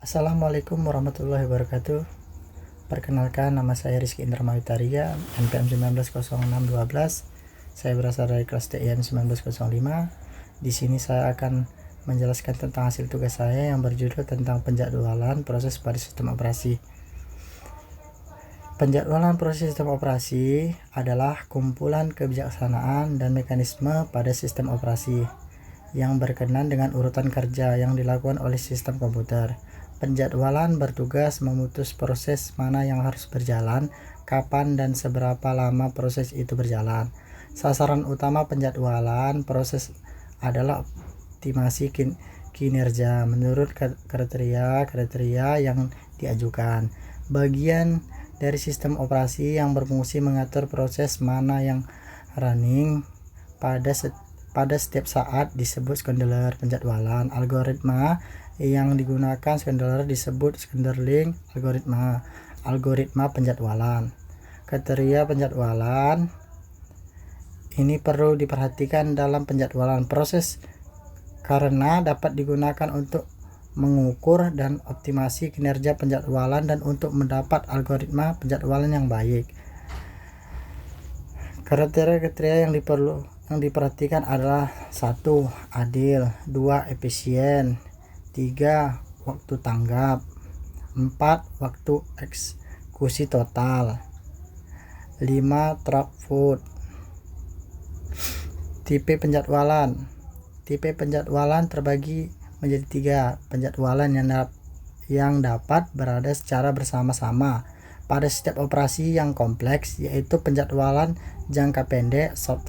Assalamualaikum warahmatullahi wabarakatuh. Perkenalkan, nama saya Rizky Indra Mawitaria, NPM 190612. Saya berasal dari kelas TIN 1905. Di sini saya akan menjelaskan tentang hasil tugas saya yang berjudul tentang penjadwalan proses pada sistem operasi. Penjadwalan proses sistem operasi adalah kumpulan kebijaksanaan dan mekanisme pada sistem operasi yang berkenaan dengan urutan kerja yang dilakukan oleh sistem komputer. Penjadwalan bertugas memutus proses mana yang harus berjalan, kapan dan seberapa lama proses itu berjalan. Sasaran utama penjadwalan proses adalah optimasi kinerja menurut kriteria yang diajukan. Bagian dari sistem operasi yang berfungsi mengatur proses mana yang running pada setiap saat disebut scheduler penjadwalan. Algoritma yang digunakan scheduler disebut scheduling algoritma penjadwalan. Kriteria penjadwalan ini perlu diperhatikan dalam penjadwalan proses karena dapat digunakan untuk mengukur dan optimasi kinerja penjadwalan dan untuk mendapat algoritma penjadwalan yang baik. Kriteria yang diperhatikan adalah 1. Adil, 2. Efisien, 3. Waktu tanggap, 4. Waktu eksekusi total, 5. throughput. Tipe penjadwalan terbagi menjadi 3. Penjadwalan yang dapat berada secara bersama-sama pada setiap operasi yang kompleks, yaitu penjadwalan jangka pendek short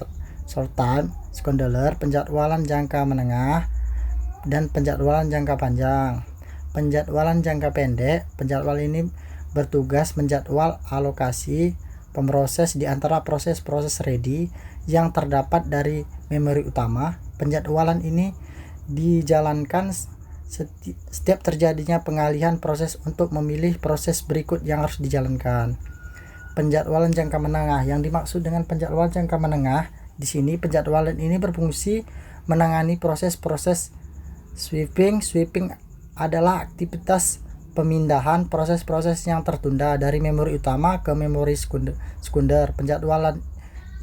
time scheduler, penjadwalan jangka menengah, dan penjadwalan jangka panjang. Penjadwalan jangka pendek, penjadwal ini bertugas menjadwal alokasi pemroses di antara proses-proses ready yang terdapat dari memori utama. Penjadwalan ini dijalankan setiap terjadinya pengalihan proses untuk memilih proses berikut yang harus dijalankan. Penjadwalan jangka menengah, yang dimaksud dengan penjadwalan jangka menengah di sini, penjadwalan ini berfungsi menangani proses-proses sweeping. Sweeping adalah aktivitas pemindahan proses-proses yang tertunda dari memori utama ke memori sekunder. Penjadwalan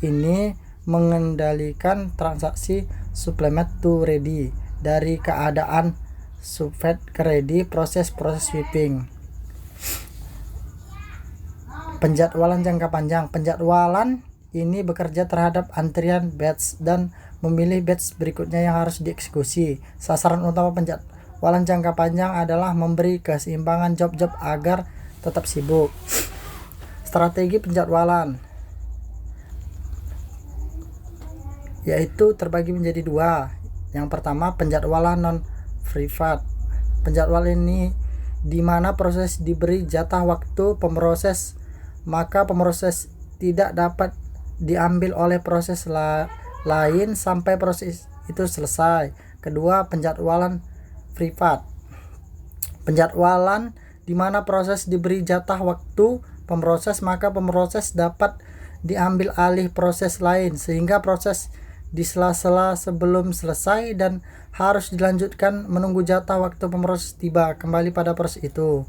ini mengendalikan transaksi supplement to ready dari keadaan subfed ke ready, proses-proses sweeping. Penjadwalan jangka panjang, penjadwalan ini bekerja terhadap antrian batch dan memilih batch berikutnya yang harus dieksekusi. Sasaran utama penjadwalan jangka panjang adalah memberi keseimbangan job-job agar tetap sibuk. Strategi penjadwalan yaitu terbagi menjadi 2. Yang pertama, penjadwalan non-privat. Penjadwalan ini di mana proses diberi jatah waktu pemroses, maka pemroses tidak dapat diambil oleh proses lain sampai proses itu selesai. Kedua, penjadwalan privat. Penjadwalan di mana proses diberi jatah waktu pemroses, maka pemroses dapat diambil alih proses lain sehingga proses di sela-sela sebelum selesai dan harus dilanjutkan menunggu jatah waktu pemroses tiba kembali pada proses itu.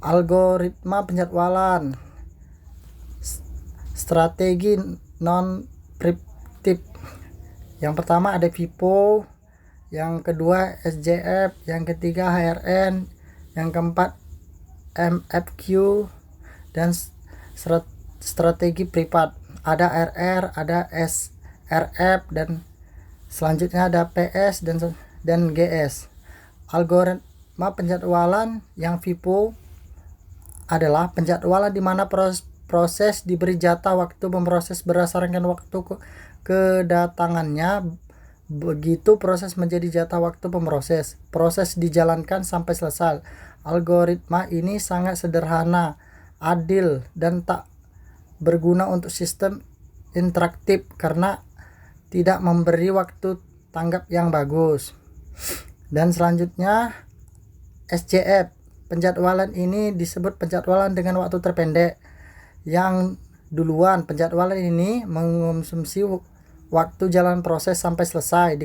Algoritma penjadwalan. Strategi non-preskriptif. Yang pertama ada FIFO, yang kedua SJF, yang ketiga HRN, yang keempat MFQ, dan strategi privat. Ada RR, ada SRF, dan selanjutnya ada PS dan GS. Algoritma penjadwalan yang FIFO adalah penjadwalan di mana proses diberi jatah waktu memproses berdasarkan waktu kedatangannya. Begitu proses menjadi jatah waktu pemroses, proses dijalankan sampai selesai. Algoritma ini sangat sederhana, adil, dan tak berguna untuk sistem interaktif karena tidak memberi waktu tanggap yang bagus. Dan selanjutnya SJF. Penjadwalan ini disebut penjadwalan dengan waktu terpendek. Yang duluan, penjadwalan ini mengonsumsi waktu jalan proses sampai selesai.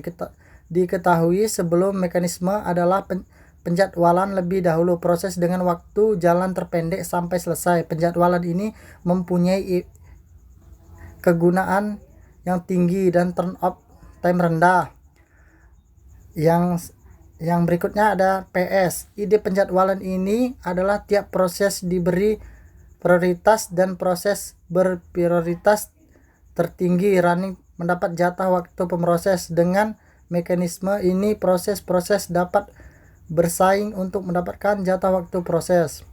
Diketahui sebelum mekanisme adalah penjadwalan lebih dahulu. Proses dengan waktu jalan terpendek sampai selesai. Penjadwalan ini mempunyai kegunaan yang tinggi dan turn-up time rendah. Yang berikutnya ada PS. Ide penjadwalan ini adalah tiap proses diberi prioritas dan proses berprioritas tertinggi running mendapat jatah waktu pemroses. Dengan mekanisme ini proses-proses dapat bersaing untuk mendapatkan jatah waktu proses.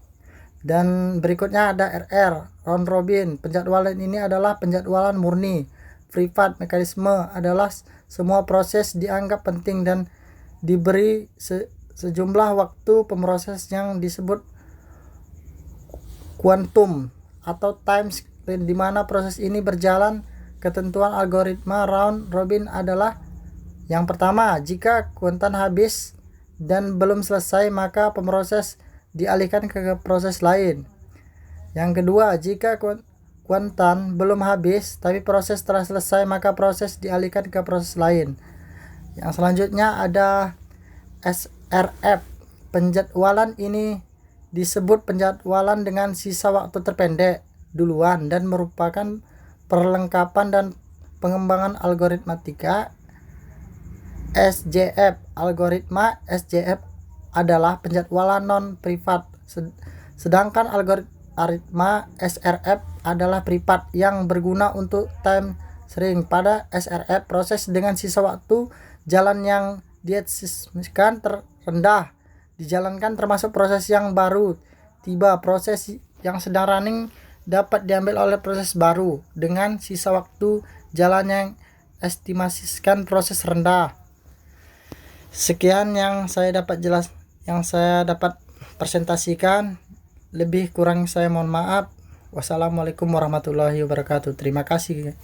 Dan berikutnya ada RR, round robin. Penjadwalan ini adalah penjadwalan murni privat. Mekanisme adalah semua proses dianggap penting dan diberi sejumlah waktu pemroses yang disebut kuantum atau time sprint, di mana proses ini berjalan. Ketentuan algoritma round robin adalah yang pertama, jika kuantan habis dan belum selesai maka pemroses dialihkan ke proses lain. Yang kedua, jika kuantan belum habis tapi proses telah selesai maka proses dialihkan ke proses lain. Yang selanjutnya ada SRF. Penjadwalan ini disebut penjadwalan dengan sisa waktu terpendek duluan dan merupakan perlengkapan dan pengembangan algoritmatika. SJF. Algoritma SJF adalah penjadwalan non-privat, sedangkan algoritma SRF adalah privat yang berguna untuk time sharing. Pada SRF, proses dengan sisa waktu jalan yang diestimasikan terendah dijalankan, termasuk proses yang baru tiba. Proses yang sedang running dapat diambil oleh proses baru dengan sisa waktu jalan yang estimasikan proses rendah. Sekian yang saya dapat presentasikan. Lebih kurang saya mohon maaf. Wassalamualaikum warahmatullahi wabarakatuh. Terima kasih.